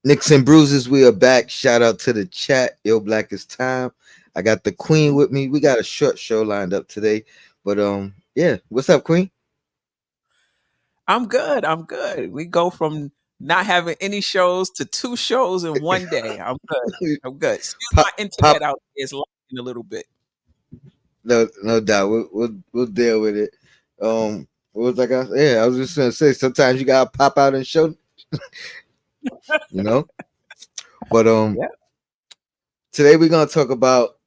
Nicks and bruises, we are back. Shout out to the chat. Yo, Black is time. I got the Queen with me. We got a short show lined up today, but yeah. What's up, Queen? I'm good. I'm good. We go from not having any shows to 2 shows in one day. I'm good. I'm good. Excuse pop, my internet pop. out there is lagging a little bit. No, no doubt. We'll deal with it. What was I gonna? Yeah, I was just gonna say. Sometimes you gotta pop out and show, you know. But Yeah. today we're gonna talk about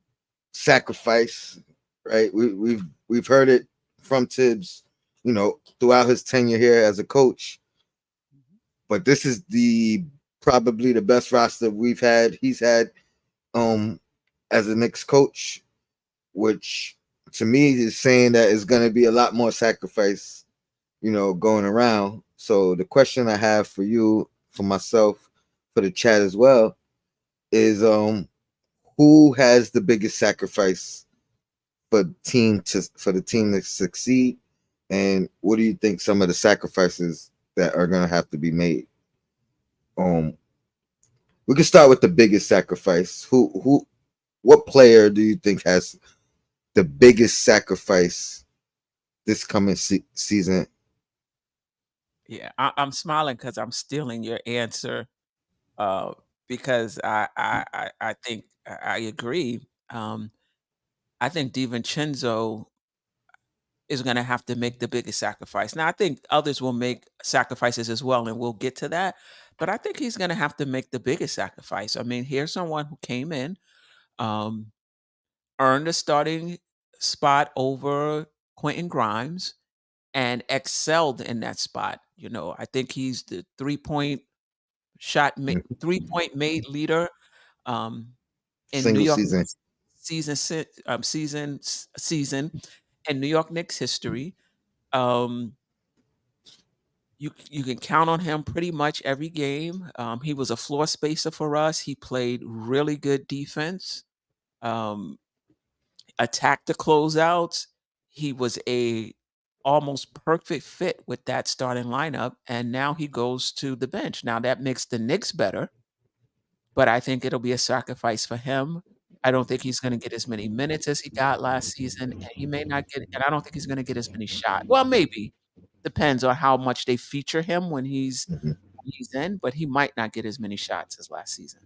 sacrifice. Right? We've heard it from Tibbs, throughout his tenure here as a coach. But this is the probably the best roster we've had. He's had um as a Knicks coach, which to me is saying that it's going to be a lot more sacrifice, going around. So the question I have for you, for myself, for the chat as well, is who has the biggest sacrifice for the team to succeed, and what do you think some of the sacrifices that are going to have to be made? Um, we can start with the biggest sacrifice. What player do you think has the biggest sacrifice this coming season? Yeah. I'm smiling because I'm stealing your answer, uh, because I think I agree. Um, I think DiVincenzo is gonna have to make the biggest sacrifice. Now, I think others will make sacrifices as well, and we'll get to that, but I think he's gonna have to make the biggest sacrifice. I mean, here's someone who came in, um, earned a starting spot over Quentin Grimes and excelled in that spot. I think he's the Mhm. 3-point made leader, um, in New Single York season. Knicks season in New York Knicks history. Um, you can count on him pretty much every game. He was a floor spacer for us. He played really good defense. Um, attacked the closeouts. He was a almost perfect fit with that starting lineup, and now he goes to the bench. Now that makes the Knicks better, but I think it'll be a sacrifice for him. I don't think he's gonna get as many minutes as he got last season, and he may not get and I don't think he's gonna get as many shots. Well, maybe. Depends on how much they feature him Mhm. when he's in, but he might not get as many shots as last season.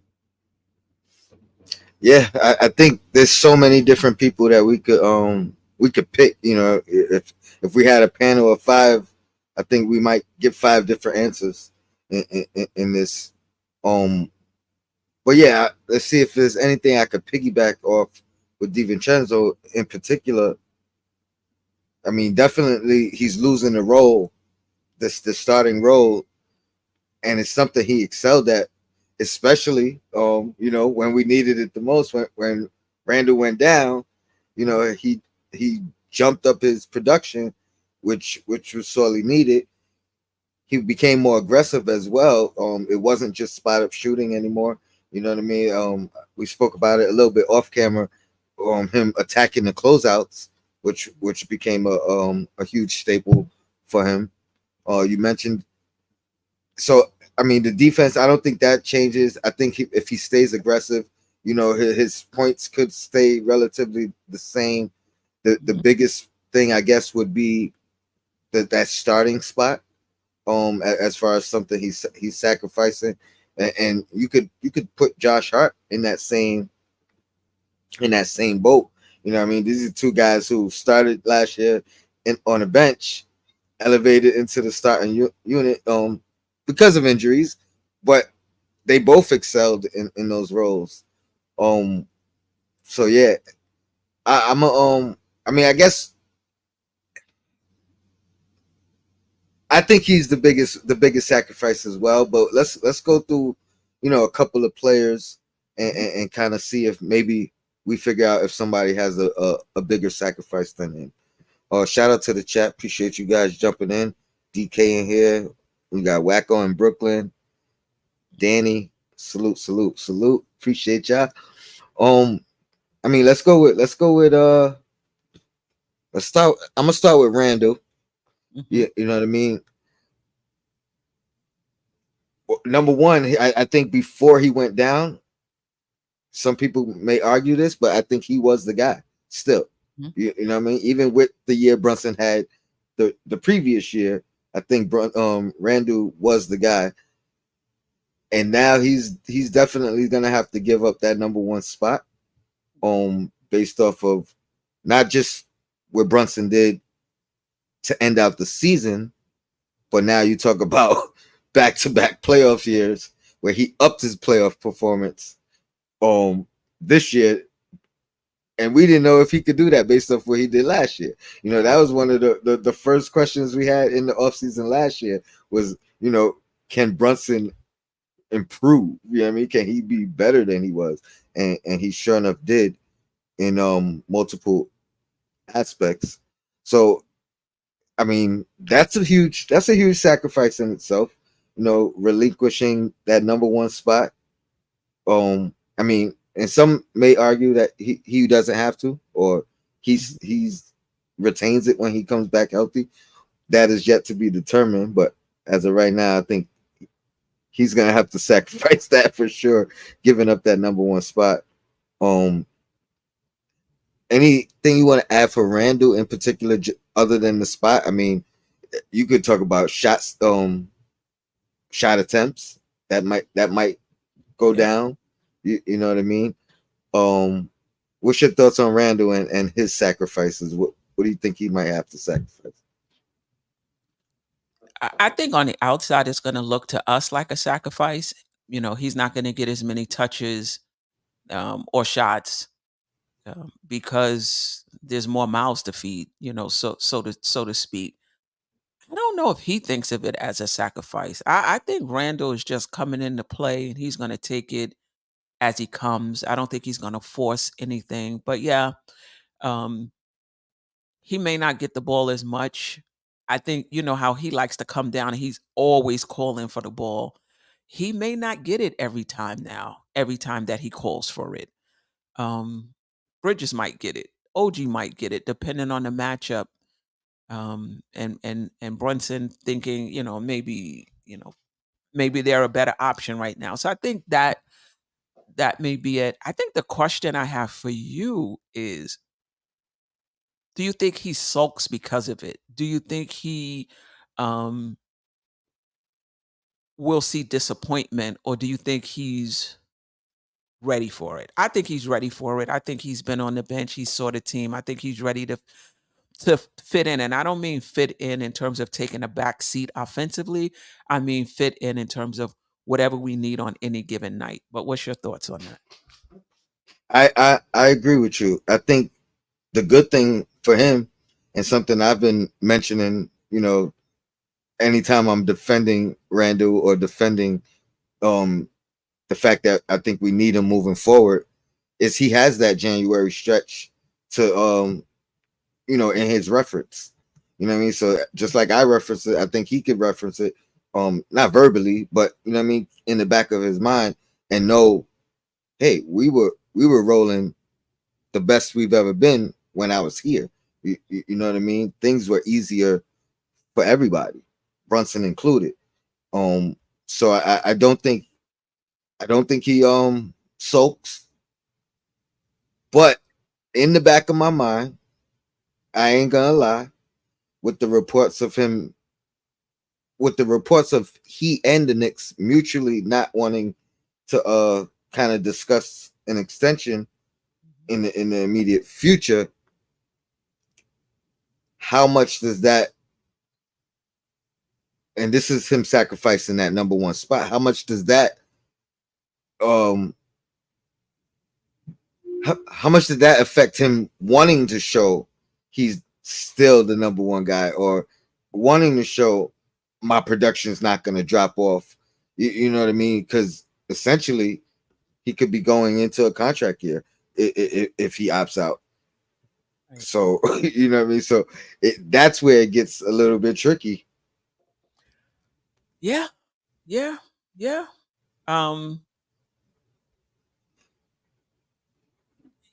Yeah, I think there's so many different people that we could pick. If we had a panel of five, I think we might get five different answers in this. Um, but yeah, let's see if there's anything I could piggyback off with DiVincenzo in particular. I mean, definitely he's losing the role, this the starting role, and it's something he excelled at, especially when we needed it the most. When Randle went down, he jumped up his production, which was sorely needed. He became more aggressive as well. It wasn't just spot up shooting anymore. You know what I mean? We spoke about it a little bit off camera. Him attacking the closeouts, which became a huge staple for him. You mentioned, so I mean, the defense. I don't think that changes. I think if he stays aggressive, his points could stay relatively the same. The Mhm. biggest thing, I guess, would be that starting spot. As far as something he's sacrificing, and you could put Josh Hart in that same boat. You know what I mean? These are two guys who started last year on the bench, elevated into the starting unit because of injuries, but they both excelled in those roles. Um, so yeah, I'm a I mean, I guess I think he's the biggest sacrifice as well. But let's go through, a couple of players Mhm. and kind of see if maybe we figure out if somebody has a bigger sacrifice than him. Shout out to the chat. Appreciate you guys jumping in. DK in here. We got Wacko in Brooklyn. Danny. Salute, salute, salute. Appreciate y'all. Um, I mean, let's start. I'm gonna start with Randall. Mhm. Yeah, you know what I mean. number one, I think before he went down, some people may argue this, but I think he was the guy still. Mhm. You know what I mean? Even with the year Brunson had the previous year, I think Randle was the guy. And now he's definitely gonna have to give up that number one spot, based off of not just what Brunson did to end out the season, but now you talk about back to back playoff years where he upped his playoff performance this year, and we didn't know if he could do that based off what he did last year. That was one of the first questions we had in the offseason last year was, can Brunson improve? You know what I mean? Can he be better than he was? And he sure enough did in multiple aspects. So I mean, that's a huge sacrifice in itself, relinquishing that number one spot. I mean, and some may argue that he doesn't have to, or Mhm. he's retains it when he comes back healthy. That is yet to be determined, but as of right now, I think he's gonna have to sacrifice that for sure, giving up that number one spot. Um, Anything you want to add for Randall in particular, other than the spot? I mean, you could talk about shots, shot attempts that might go Yeah. down. You know what I mean? Um, what's your thoughts on Randall and his sacrifices? What do you think he might have to sacrifice? I think on the outside, it's gonna look to us like a sacrifice. He's not gonna get as many touches, or shots, because there's more mouths to feed, so to speak. I don't know if he thinks of it as a sacrifice. I think Randall is just coming into play, and he's gonna take it as he comes. I don't think he's gonna force anything. But yeah, um, he may not get the ball as much. I think you know how he likes to come down and he's always calling for the ball. He may not get it every time now, every time that he calls for it. Um, Bridges might get it. OG might get it, depending on the matchup. And Brunson thinking, maybe they're a better option right now. So I think that may be it. I think the question I have for you is, do you think he sulks because of it? Do you think he um will see disappointment, or do you think he's ready for it? I think he's ready for it. I think he's been on the bench. He saw the team. I think he's ready to fit in, and I don't mean fit in terms of taking a back seat offensively. I mean fit in terms of whatever we need on any given night. But what's your thoughts on that? I agree with you. I think the good thing for him, and something I've been mentioning, anytime I'm defending Randall or defending um the fact that I think we need him moving forward, is he has that January stretch to in his reference. You know what I mean? So just like I reference it, I think he could reference it, not verbally, but you know what I mean, in the back of his mind, and know, hey, we were rolling the best we've ever been when I was here. You know what I mean? Things were easier for everybody, Brunson included. Um, so I don't think he sulks, but in the back of my mind, I ain't gonna lie, with the reports of him, with the reports of he and the Knicks mutually not wanting to kind of discuss an extension in the immediate future. How much does that, and this is him sacrificing that number one spot, how much does that um how much did that affect him wanting to show he's still the number one guy, or wanting to show my production is not going to drop off? You know what I mean? Because essentially he could be going into a contract year if he opts out. Right. So you know what I mean. So that's where it gets a little bit tricky. Yeah, yeah, yeah. Um,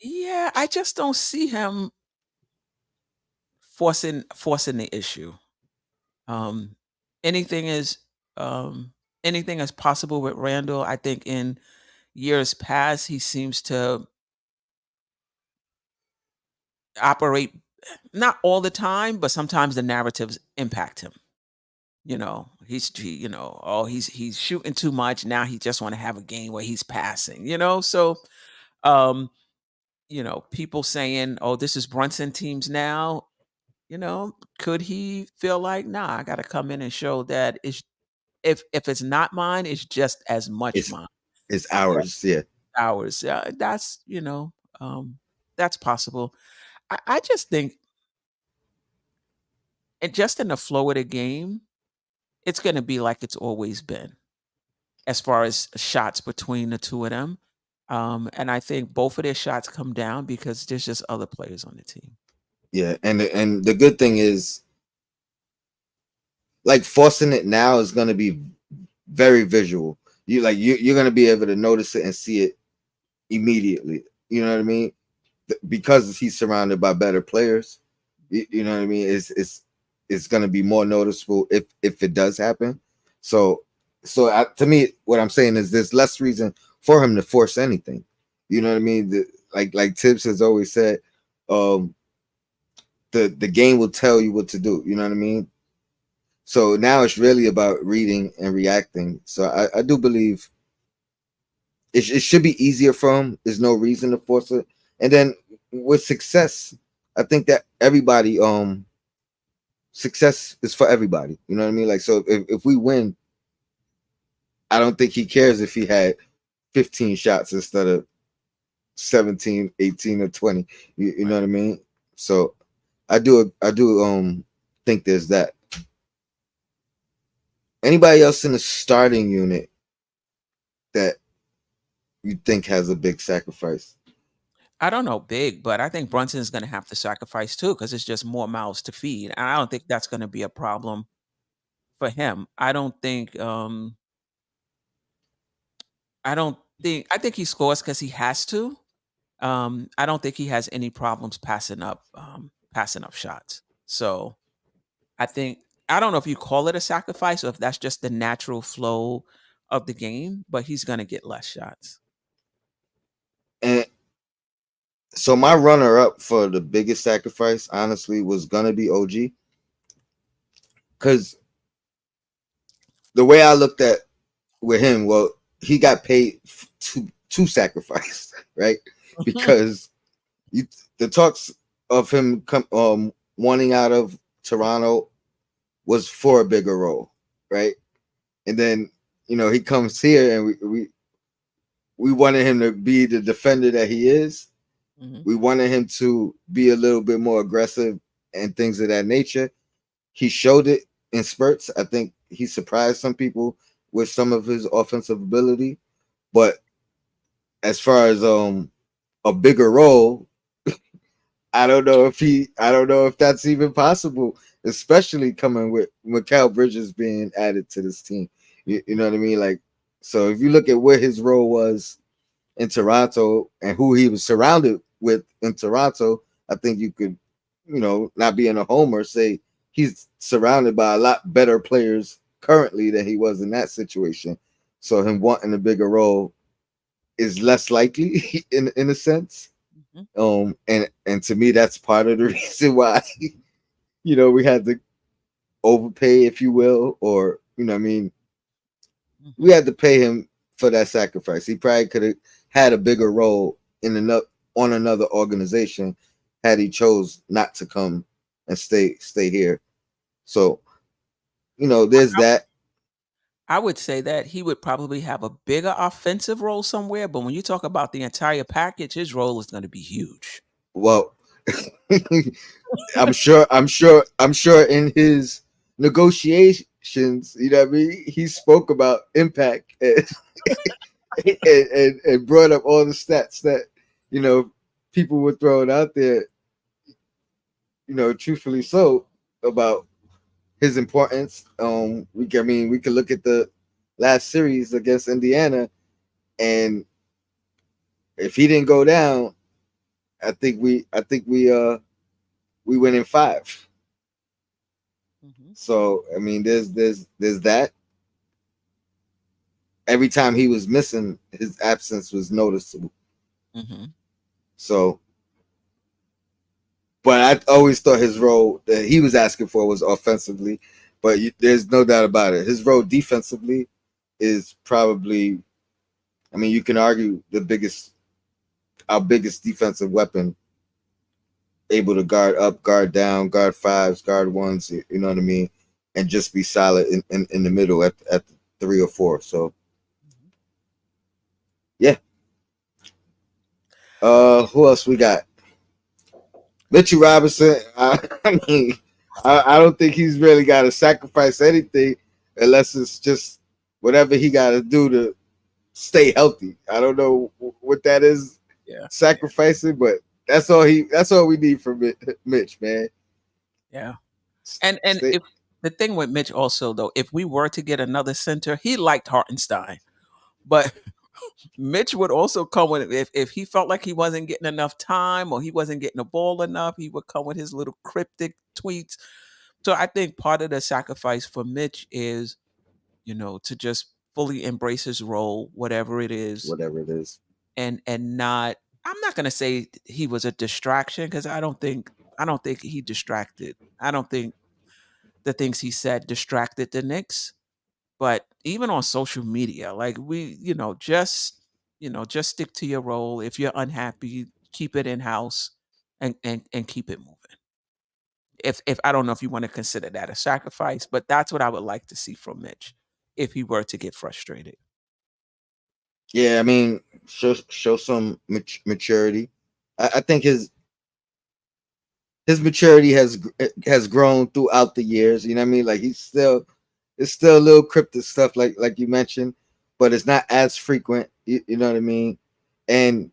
yeah, I just don't see him forcing the issue. Um, anything is. anything is possible with Randall. I think in years past, he seems to operate not all the time, but sometimes the narratives impact him. Oh, he's shooting too much. Now he just want to have a game where he's passing. So, um, people saying, "Oh, this is Brunson teams now." Could he feel like, "Nah, I got to come in and show that it's if it's not mine, it's just as much It's mine." it's Yeah, ours. Yeah. hours. That's possible. I just think, and just in the flow of the game, it's going to be like it's always been as far as shots between the two of them. And I think both of their shots come down because there's just other players on the team. Yeah, and the good thing is, like, forcing it now is going to be very visual. You're going to be able to notice it and see it immediately. You know what I mean? Because he's surrounded by better players. You know what I mean? It's going to be more noticeable if it does happen. So to me, what I'm saying is there's less reason for him to force anything. You know what I mean? Like Tibbs has always said, um, the game will tell you what to do. You know what I mean? So now it's really about reading and reacting. So I do believe it should be easier for him. There's no reason to force it. And then with success, I think that everybody success is for everybody. You know what I mean? Like, so if we win, I don't think he cares if he had 15 shots instead of 17, 18, or 20. You know Right. what I mean? So I do think there's that. Anybody else in the starting unit that you think has a big sacrifice? I don't know big, but I think Brunson's going to have to sacrifice too because it's just more mouths to feed. And I don't think that's going to be a problem for him. I think he scores because he has to. I don't think he has any problems passing up shots. So I think I don't know if you call it a sacrifice or if that's just the natural flow of the game, but he's gonna get less shots. And so my runner up for the biggest sacrifice, honestly, was gonna be OG. Because the way I looked at with him, well, he got paid to sacrifice, right? Because you, the talks of him wanting out of Toronto was for a bigger role, right? And then he comes here, and we wanted him to be the defender that he is. Mhm, We wanted him to be a little bit more aggressive and things of that nature. He showed it in spurts. I think he surprised some people with some of his offensive ability. But as far as a bigger role, I don't know if that's even possible, especially coming with Mikal Bridges being added to this team. You know what I mean? Like, so if you look at where his role was in Toronto and who he was surrounded with in Toronto, I think you could, not being a homer, say he's surrounded by a lot better players currently than he was in that situation. So him wanting a bigger role is less likely in a sense. mhm, And to me, that's part of the reason why we had to overpay, if you will, or I mean, we mhm. had to pay him for that sacrifice. He probably could have had a bigger role in another on another organization had he chose not to come and stay here. So there's that. I would say that he would probably have a bigger offensive role somewhere, but when you talk about the entire package, his role is gonna be huge. Well, I'm sure in his negotiations, what I mean, he spoke about impact and brought up all the stats that you know people were throwing out there. Truthfully so about his importance. I mean, we could look at the last series against Indiana, and if he didn't go down, I think we win in five. Mhm. So I mean, there's that. every time he was missing, his absence was noticeable. Mhm. So, but I always thought his role that he was asking for was offensively. But there's no doubt about it. His role defensively is probably, I mean, you can argue our biggest defensive weapon, able to guard up, guard down, guard fives, guard ones. You know what I mean, and just be solid in the middle at the 3 or 4. So Mhm. yeah. Who else we got? Mitchell Robinson. I mean, I don't think he's really got to sacrifice anything unless it's just whatever he got to do to stay healthy. I don't know what that is, Yeah. Yeah. sacrificing, but that's all he. That's all we need from Mitch, man. Yeah. And Stay. if the thing with Mitch also though, if we were to get another center, he liked Hartenstein. But Mitch would also come with if he felt like he wasn't getting enough time or he wasn't getting the ball enough, he would come with his little cryptic tweets. So I think part of the sacrifice for Mitch is, to just fully embrace his role, whatever it is, Whatever it is. and not I'm not gonna say he was a distraction because I don't think he distracted. I don't think the things he said distracted the Knicks. But even on social media, like just stick to your role. If you're unhappy, keep it in house and keep it moving. If I don't know if you want to consider that a sacrifice, but that's what I would like to see from Mitch if he were to get frustrated. Yeah, I mean, show some maturity. I think his maturity has grown throughout the years. You know what I mean? Like it's still a little cryptic stuff, like you mentioned, but it's not as frequent. You know what I mean? And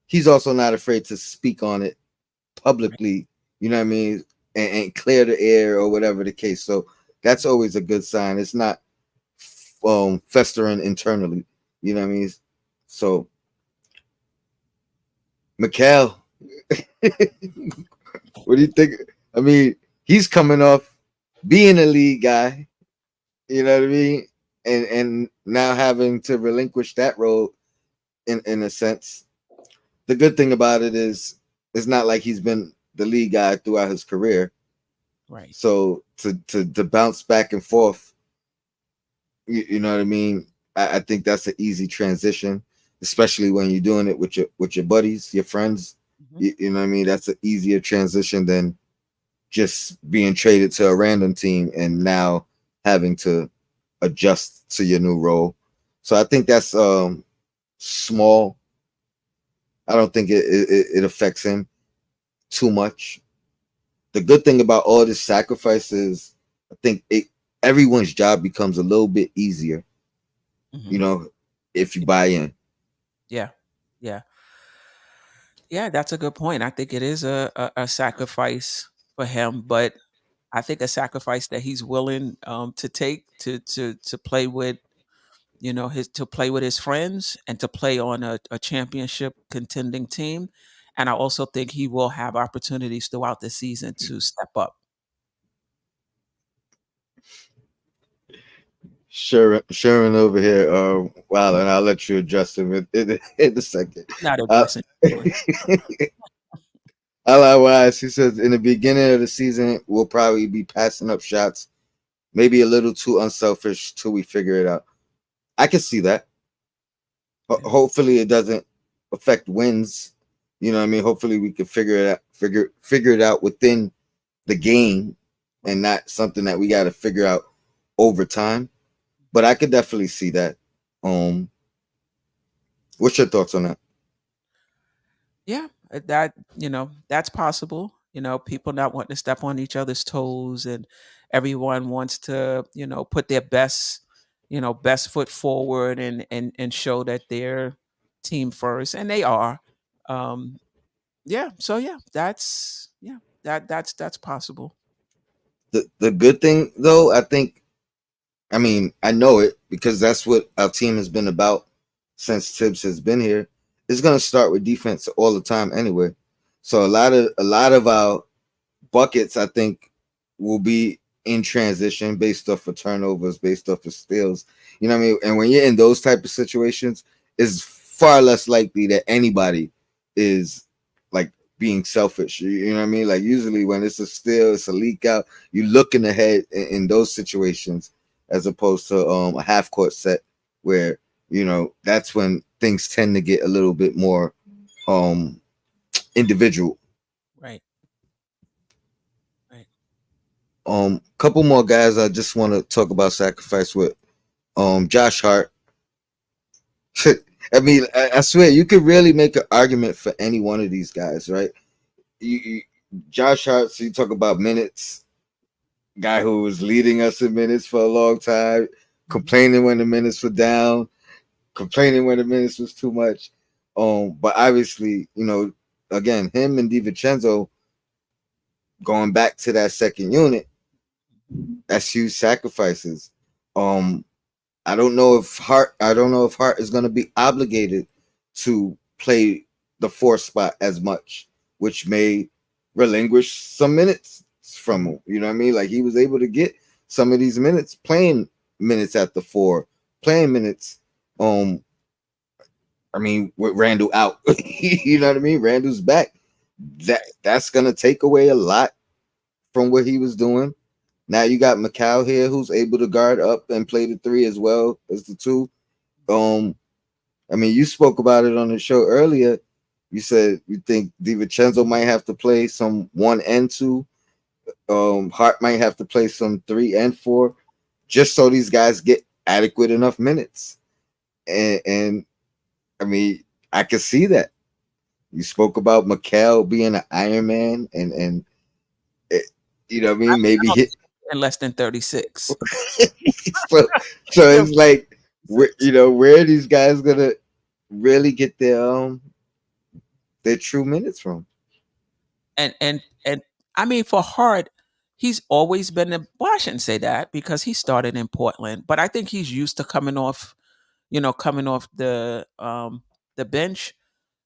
he's also not afraid to speak on it Right. publicly. You know what I mean? And clear the air or whatever the case. So that's always a good sign. It's not festering internally. You know what I mean? So Mikhail, what do you think? I mean, he's coming off being a lead guy. You know what I mean? And now having to relinquish that role in a sense. The good thing about it is it's not like he's been the lead guy throughout his career. Right. So to bounce back and forth, you know what I mean? I think that's an easy transition, especially when you're doing it with your buddies, your friends. Mhm. You know what I mean? That's an easier transition than just being traded to a random team and now having to adjust to your new role. So I think that's small. I don't think it affects him too much. The good thing about all this sacrifice is I think everyone's job becomes a little bit easier, you Mhm. know, if you buy in. Yeah. Yeah. Yeah, that's a good point. I think it is a sacrifice for him, but I think a sacrifice that he's willing to take to play with his friends and to play on a championship contending team. And I also think he will have opportunities throughout the season to step up. Sharon over here, wow, and I'll let you address him in a second. I'm not Uh, addressing anyone. Otherwise, he says in the beginning of the season, we'll probably be passing up shots, maybe a little too unselfish till we figure it out. I can see that. Yeah. Hopefully, it doesn't affect wins. You know what I mean? Hopefully, we can figure it out within the game, and Right. not something that we got to figure out over time. But I could definitely see that. Um, what's your thoughts on that? Yeah, that's possible. People not wanting to step on each other's toes, and everyone wants to, put their best foot forward and show that they're team first, and they are. Um, yeah, so yeah, that's possible. The good thing though, I think, I mean, I know it because that's what our team has been about since Tibbs has been here. It's gonna start with defense all the time anyway. So a lot of our buckets, I think, will be in transition based off of turnovers, based off of steals. You know what I mean? And when you're in those type of situations, it's far less likely that anybody is like being selfish. You know what I mean? Like usually when it's a steal, it's a leak out, you looking ahead in those situations as opposed to a half court set where, you know, that's when things tend to get a little bit more um individual. Right. Right. Couple more guys I just want to talk about sacrifice with. Josh Hart. I mean, I swear you could really make an argument for any one of these guys, right? You Josh Hart. So you talk about minutes, guy who was leading us in minutes for a long time, Mhm. complaining when the minutes were down, complaining when the minutes was too much. But obviously, you know, again, him and DiVincenzo going back to that second unit, that's huge sacrifices. Um, I don't know if Hart is going to be obligated to play the four spot as much, which may relinquish some minutes from Mhm. him. You know what I mean? Like he was able to get some of these minutes playing minutes at the four, playing minutes. Um, I mean, with Randle out, you know what I mean? Randle's back. That's gonna take away a lot from what he was doing. Now you got Macau here who's able to guard up and play the three as well as the two. Um, I mean, you spoke about it on the show earlier. You said you think DiVincenzo might have to play some one and two. Hart might have to play some three and four, just so these guys get adequate enough minutes. And I mean, I can see that. You spoke about Mikal being an Iron Man, and it, you know what I mean. I Maybe don't hit see it in less than 36. so so Yeah, it's like you 36. know where are these guys gonna really get their true minutes from? And I mean, for Hart, he's always been well, I shouldn't say that because he started in Portland, but I think he's used to coming off the bench.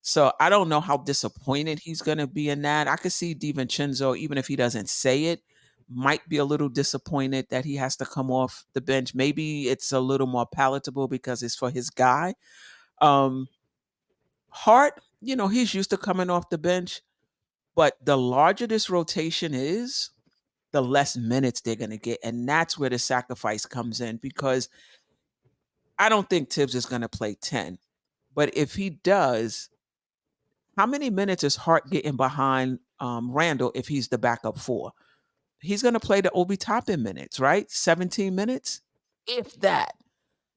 So I don't know how disappointed he's gonna be in that. I could see DiVincenzo, even if he doesn't say it, might be a little disappointed that he has to come off the bench. Maybe it's a little more palatable because it's for his guy. Um Hart, he's used to coming off the bench, but the larger this rotation is, the less minutes they're gonna get. And that's where the sacrifice comes in because I don't think Tibbs is gonna play 10. But if he does, how many minutes is Hart getting behind Randle if he's the backup four? He's going to play the Obi Toppin minutes, right? 17 minutes, if that.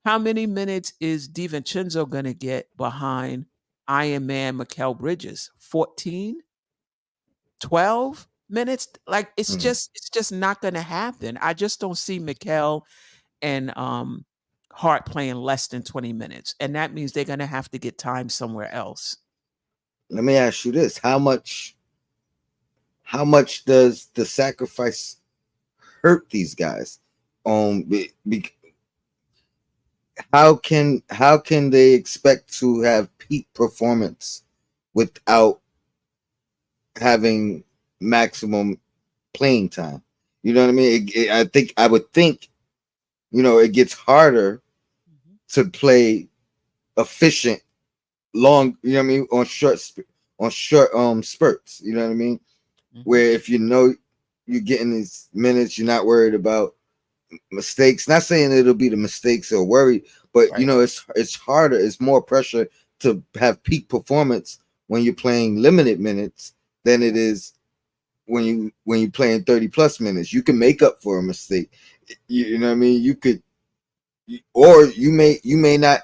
How many minutes is DiVincenzo going to get behind Iron Man Mikal Bridges? 14, 12 minutes? Like Hmm. it's just not going to happen. I just don't see Mikal and Hart playing less than 20 minutes, and that means they're going to have to get time somewhere else. Let me ask you this: how much does the sacrifice hurt these guys? How can they expect to have peak performance without having maximum playing time? You know what I mean? I would think you know it gets harder Mhm. to play efficient long. You know what I mean on short spurts. You know what I mean? Mhm. Where if you know you're getting these minutes, you're not worried about mistakes. Not saying it'll be the mistakes or worry, but you Right. know it's harder. It's more pressure to have peak performance when you're playing limited minutes than it is when you're playing 30 plus minutes. You can make up for a mistake. You know what I mean? You could, or you may not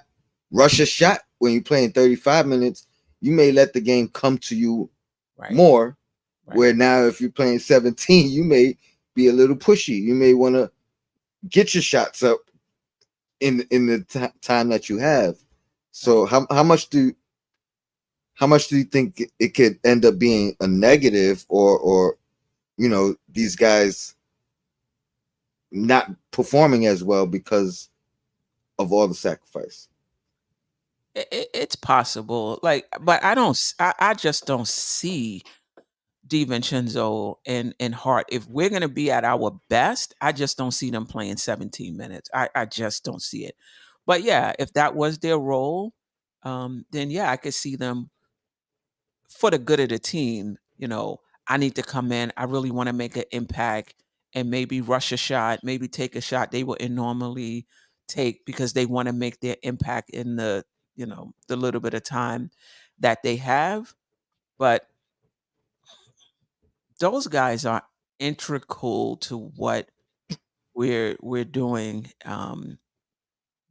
rush a shot when you're playing 35 minutes. You may let the game come to you Right. more. Right. Where now, if you're playing 17, you may be a little pushy. You may want to get your shots up in the time that you have. Right. So how much do you think it could end up being a negative, or you know these guys not performing as well because of all the sacrifice? It's possible. Like, but I don't. I just don't see DiVincenzo and Hart. If we're gonna be at our best, I just don't see them playing 17 minutes. I just don't see it. But yeah, if that was their role, then yeah, I could see them for the good of the team. I need to come in. I really want to make an impact and maybe rush a shot, maybe take a shot they wouldn't normally take because they want to make their impact in the little bit of time that they have. But those guys are integral to what we're doing.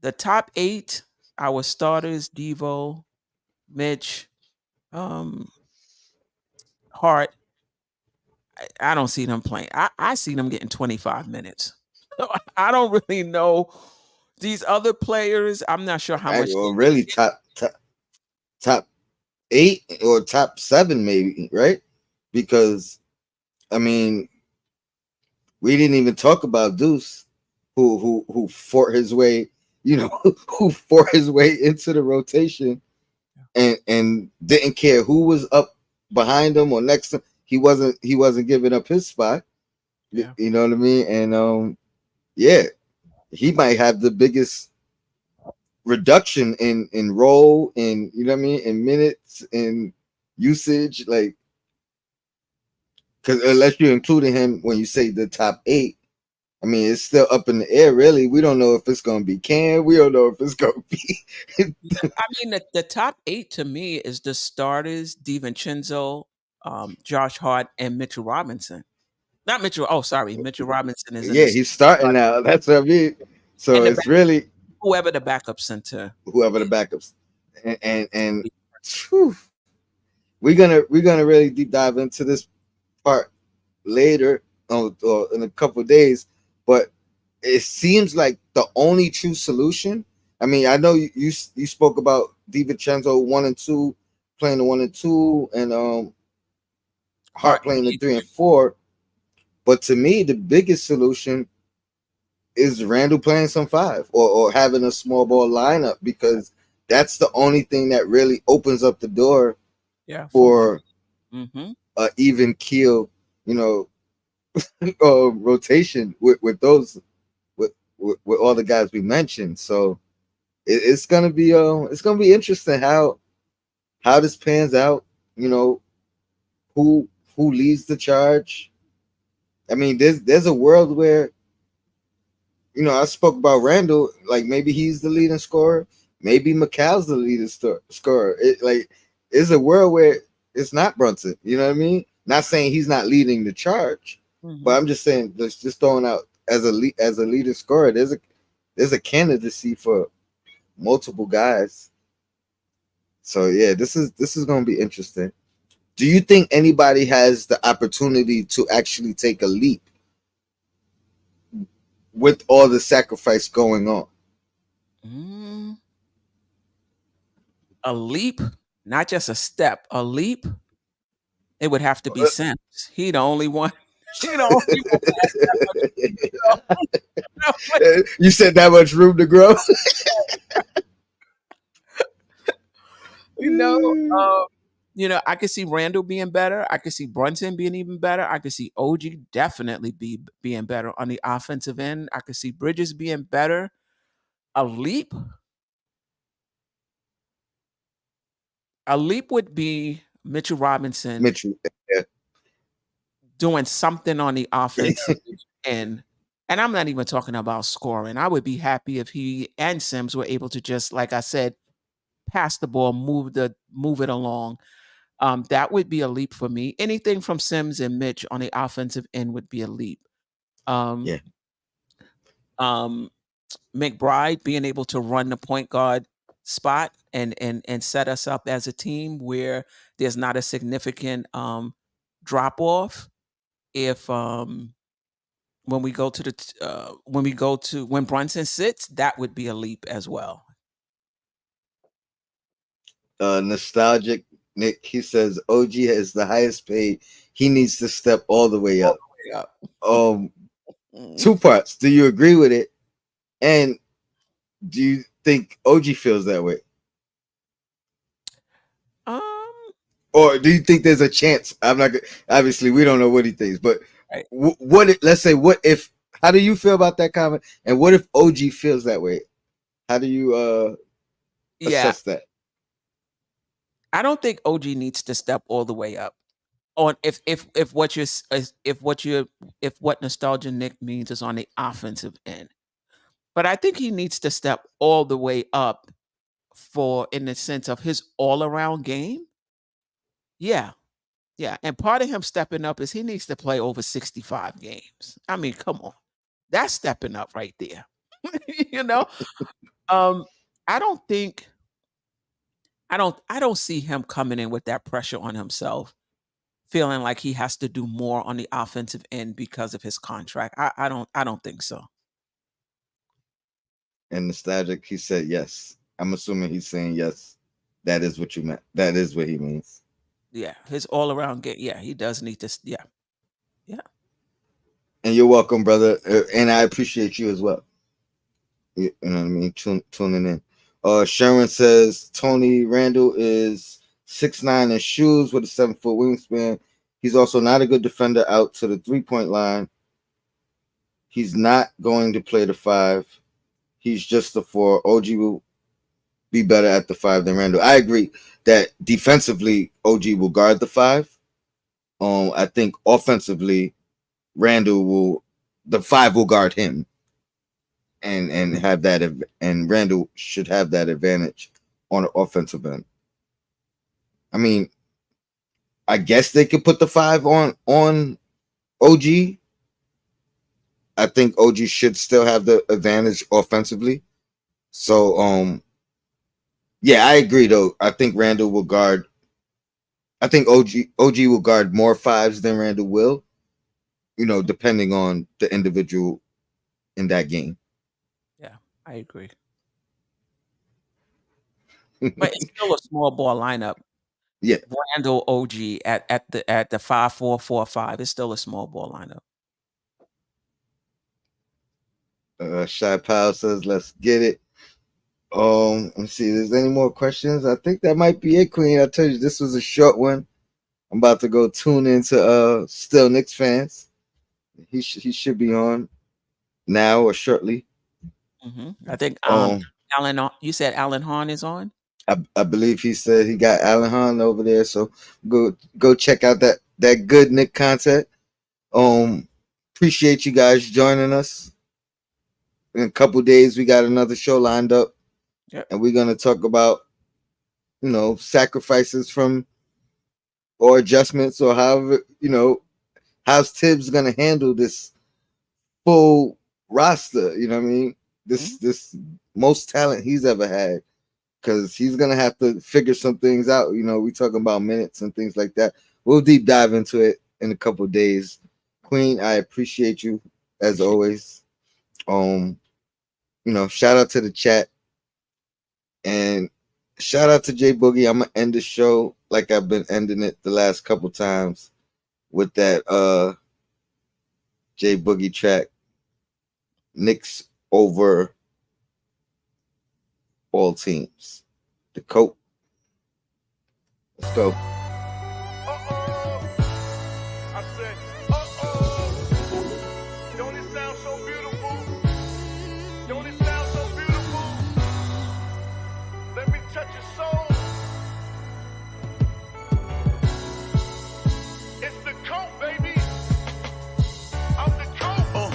The top eight, our starters, Devo, Mitch, um, Hart. I don't see them playing. I see them getting 25 minutes. I don't really know these other players. I'm not sure how Right, much or they really top 8 or top 7 maybe, right? Because I mean, we didn't even talk about Deuce, who fought his way, who fought his way into the rotation and didn't care who was up behind him or next to him. He wasn't giving up his spot. Yeah. You know what I mean? And yeah, he might have the biggest reduction in role, in you know what I mean, in minutes, in usage, like, because unless you're including him when you say the top 8, I mean, it's still up in the air, really. We don't know if it's going to be Cam. We don't know if it's going to be. Yeah. I mean, the top eight to me is the starters, DiVincenzo, Josh Hart, and Mitchell Robinson. Not Mitchell. Oh, sorry. Mitchell Robinson is in the Yeah, he's starting now. That's what I mean. So and it's really whoever the backup center whoever the is. backups, and whew, we're gonna really deep dive into this part later, or in a couple of days. But it seems like the only true solution. I mean, I know you spoke about DiVincenzo 1 and 2, playing the 1 and 2, and Hart Hart playing the and 3 and 4. But to me, the biggest solution is Randle playing some 5, or having a small ball lineup, because that's the only thing that really opens up the door yeah, for one. for Mhm. a even keel, you know, rotation with those with all the guys we mentioned. So it's gonna be interesting how this pans out. You know, who who leads the charge. I mean, there's a world where, I spoke about Randall. Like, maybe he's the leading scorer. Maybe McCall's the leading scorer. It's a world where it's not Brunson. You know what I mean? Not saying he's not leading the charge, but Mhm. I'm just saying, just throwing out as a leading scorer. There's a candidacy for multiple guys. So yeah, this is going to be interesting. Do you think anybody has the opportunity to actually take a leap with all the sacrifice going on? Mm, a leap, not just a step. A leap, it would have to be Sims. He the only one. He the only one that has that much room to grow. You said that much room to grow. you know, um, I could see Randall being better. I could see Brunson being even better. I could see OG definitely being better on the offensive end. I could see Bridges being better. A leap, a leap would be Mitchell Robinson Mitchell. Yeah. doing something on the offensive end. And I'm not even talking about scoring. I would be happy if he and Sims were able to just, like I said, pass the ball, move it along. That would be a leap for me. Anything from Sims and Mitch on the offensive end would be a leap. Um, Yeah. um, McBride being able to run the point guard spot and set us up as a team where there's not a significant drop off. If when we go to when Brunson sits, that would be a leap as well. Nostalgic Nick. He says OG is the highest paid. He needs to step all the way All up. the way up. Um, Mhm. Two parts. Do you agree with it? And do you think OG feels that way? Um, Or do you think there's a chance? I'm not obviously we don't know what he thinks, but Right. what let's say what if how do you feel about that comment? And what if OG feels that way? How do you Yeah, assess that? I don't think OG needs to step all the way up on if what you're if what you're if what nostalgia Nick means is on the offensive end. But I think he needs to step all the way up for in the sense of his all around game. Yeah, yeah. And part of him stepping up is he needs to play over 65 games. I mean, come on. That's stepping up right there. you know? Um, I don't think I don't see him coming in with that pressure on himself, feeling like he has to do more on the offensive end because of his contract. I don't think so. And nostalgic, he said yes. I'm assuming he's saying yes. That is what you meant. That is what he means. Yeah, his all around game. Yeah, he does need to. Yeah, yeah. And you're welcome, brother. And I appreciate you as well. You know what I mean? Tuning in. Sharon says Tony Randle is 6'9" in shoes with a 7-foot wingspan. He's also not a good defender out to the 3-point line. He's not going to play the 5. He's just the 4. OG will be better at the 5 than Randle. I agree that defensively OG will guard the 5. I think offensively Randle will the 5 will guard him and have that and Randle should have that advantage on the offensive end. I mean, I guess they could put the 5 on OG. I think OG should still have the advantage offensively. So yeah, I agree though. I think Randle will guard I think OG will guard more 5s than Randle will, Mhm. depending on the individual in that game. Yeah, I agree. But it's still a small ball lineup. Yeah. Randall OG at the 5-4-4-5. It's still a small ball lineup. Shy Powell says, let's get it. Let's see. There's any more questions? I think that might be it, Queen. I tell you, this was a short one. I'm about to go tune into Still Knicks fans. He should be on now or shortly. I think Um, You said Alan Hahn is on. I believe he said he got Alan Hahn over there, so go check out that good Nick content. Appreciate you guys joining us. In a couple days, we got another show lined up, Yep. and we're gonna talk about sacrifices from or adjustments or however how's Tibbs gonna handle this full roster. You know what I mean? Mhm. This most talent he's ever had, because he's gonna have to figure some things out. We talking about minutes and things like that. We'll deep dive into it in a couple of days. Queen, I appreciate you as Appreciate always. Shout out to the chat and shout out to Jay Boogie. I'm gonna end the show like I've been ending it the last couple times with that Jay Boogie track. Knicks over all teams. The coat. Let's go. I said, uh-oh. Don't it sound so beautiful? Don't it sound so beautiful? Let me touch your soul. It's the coat, baby. I'm the coat.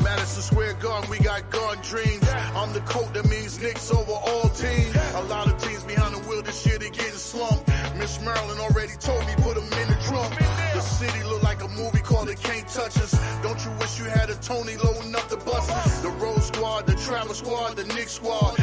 Madison Square Garden, we got garden dreams. I'm the coat that means Knicks over all teams. A lot of teams behind the wheel this year, they getting slumped. Miss Maryland already told me put them in the trunk. The city look like a movie called It Can't Touch Us. Don't you wish you had a Tony loading up the buses? The road squad, the travel squad, the Knicks squad.